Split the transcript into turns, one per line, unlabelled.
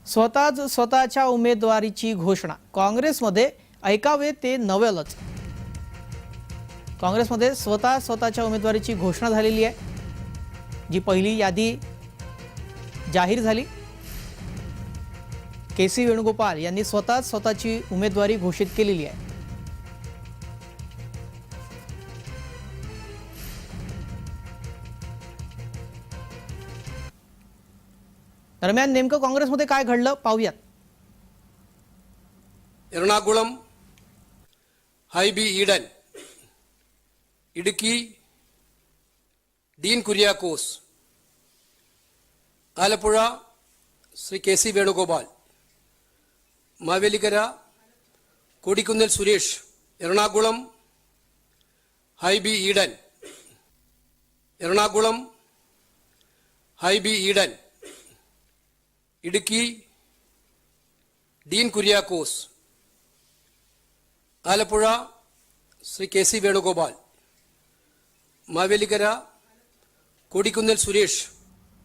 स्वतःच्या उमेदवारीची घोषणा काँग्रेसमध्ये ऐकावे ते नवलच। काँग्रेसमध्ये स्वतःच्या उमेदवारीची घोषणा झालेली आहे। जी पहिली यादी जाहीर झाली, केसी वेणुगोपाल यांनी स्वतःची उमेदवारी घोषित केलेली आहे। दरम्यान नेमकं काँग्रेसमध्ये काय घडलं पाहूयात।
എറണാകുളം ഹൈബി ഈഡൻ, ഇടുക്കി ഡീൻ കുര്യാക്കോസ്, ആലപ്പുഴ ശ്രീ കെ സി വേണുഗോപാൽ, മാവേലിക്കര കൊടിക്കുന്നിൽ സുരേഷ്, എറണാകുളം ഹൈബി ഈഡൻ, എറണാകുളം ഹൈബി ഈഡൻ, ഇടുക്കി ഡീൻ കുര്യാക്കോസ്, ആലപ്പുഴ ശ്രീ കെ സി വേണുഗോപാൽ, മാവേലിക്കര കൊടിക്കുന്നിൽ സുരേഷ്,